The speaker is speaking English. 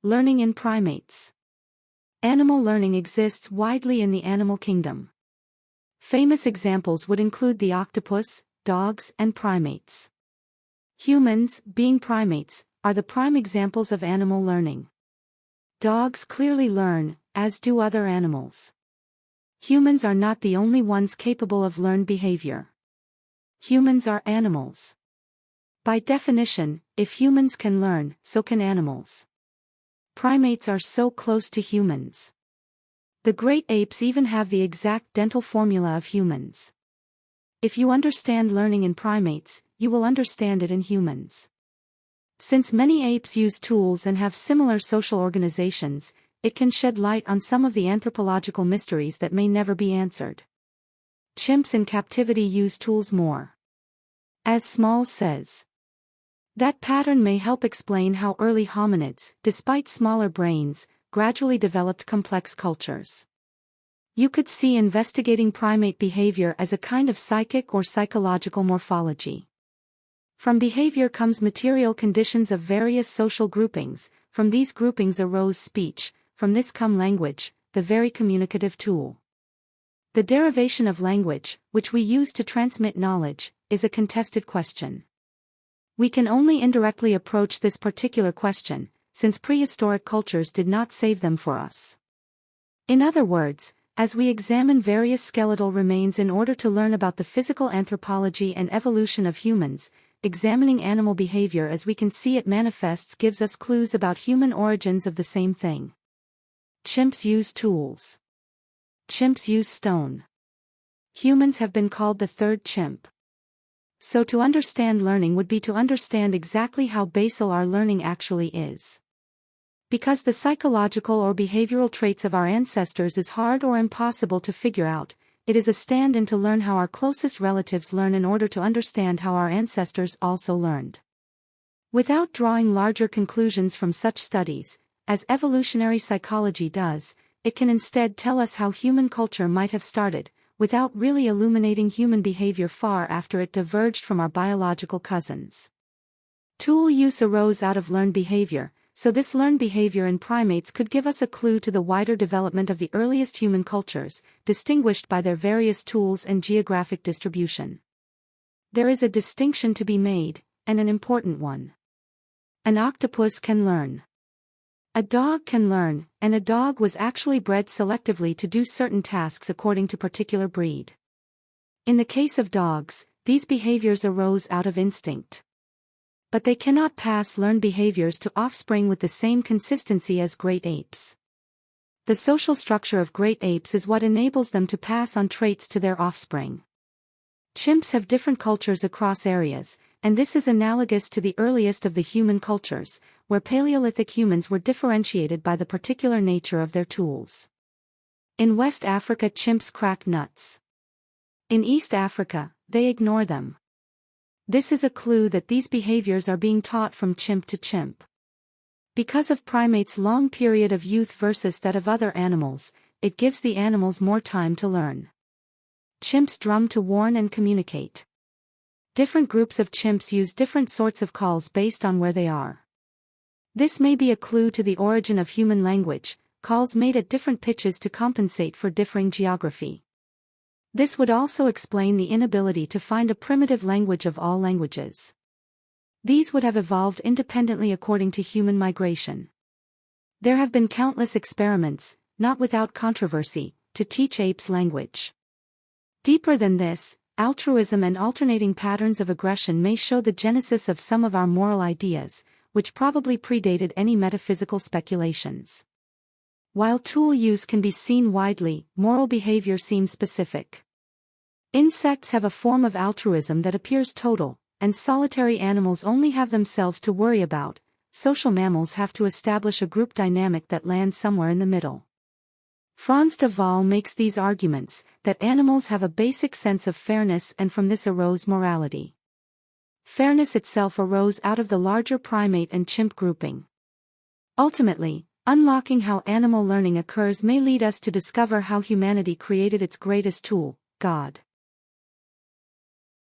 Learning in primates. Animal learning exists widely in the animal kingdom. Famous examples would include the octopus, dogs, and primates. Humans, being primates, are the prime examples of animal learning. Dogs clearly learn, as do other animals. Humans are not the only ones capable of learned behavior. Humans are animals. By definition, if humans can learn, so can animals. Primates are so close to humans. The great apes even have the exact dental formula of humans. If you understand learning in primates, you will understand it in humans. Since many apes use tools and have similar social organizations, it can shed light on some of the anthropological mysteries that may never be answered. Chimps in captivity use tools more. As Small says, that pattern may help explain how early hominids, despite smaller brains, gradually developed complex cultures. You could see investigating primate behavior as a kind of psychic or psychological morphology. From behavior comes material conditions of various social groupings, from these groupings arose speech, from this come language, the very communicative tool. The derivation of language, which we use to transmit knowledge, is a contested question. We can only indirectly approach this particular question, since prehistoric cultures did not save them for us. In other words, as we examine various skeletal remains in order to learn about the physical anthropology and evolution of humans, examining animal behavior as we can see it manifests gives us clues about human origins of the same thing. Chimps use tools. Chimps use stone. Humans have been called the third chimp. So to understand learning would be to understand exactly how basal our learning actually is. Because the psychological or behavioral traits of our ancestors is hard or impossible to figure out, it is a stand-in to learn how our closest relatives learn in order to understand how our ancestors also learned. Without drawing larger conclusions from such studies, as evolutionary psychology does, it can instead tell us how human culture might have started, without really illuminating human behavior far after it diverged from our biological cousins. Tool use arose out of learned behavior, so this learned behavior in primates could give us a clue to the wider development of the earliest human cultures, distinguished by their various tools and geographic distribution. There is a distinction to be made, and an important one. An octopus can learn. A dog can learn, and a dog was actually bred selectively to do certain tasks according to particular breed. In the case of dogs, these behaviors arose out of instinct. But they cannot pass learned behaviors to offspring with the same consistency as great apes. The social structure of great apes is what enables them to pass on traits to their offspring. Chimps have different cultures across areas, and this is analogous to the earliest of the human cultures, where Paleolithic humans were differentiated by the particular nature of their tools. In West Africa, chimps crack nuts. In East Africa, they ignore them. This is a clue that these behaviors are being taught from chimp to chimp. Because of primates' long period of youth versus that of other animals, it gives the animals more time to learn. Chimps drum to warn and communicate. Different groups of chimps use different sorts of calls based on where they are. This may be a clue to the origin of human language, calls made at different pitches to compensate for differing geography. This would also explain the inability to find a primitive language of all languages. These would have evolved independently according to human migration. There have been countless experiments, not without controversy, to teach apes language. Deeper than this, altruism and alternating patterns of aggression may show the genesis of some of our moral ideas, which probably predated any metaphysical speculations. While tool use can be seen widely, moral behavior seems specific. Insects have a form of altruism that appears total, and solitary animals only have themselves to worry about. Social mammals have to establish a group dynamic that lands somewhere in the middle. Frans de Waal makes these arguments, that animals have a basic sense of fairness and from this arose morality. Fairness itself arose out of the larger primate and chimp grouping. Ultimately, unlocking how animal learning occurs may lead us to discover how humanity created its greatest tool, God.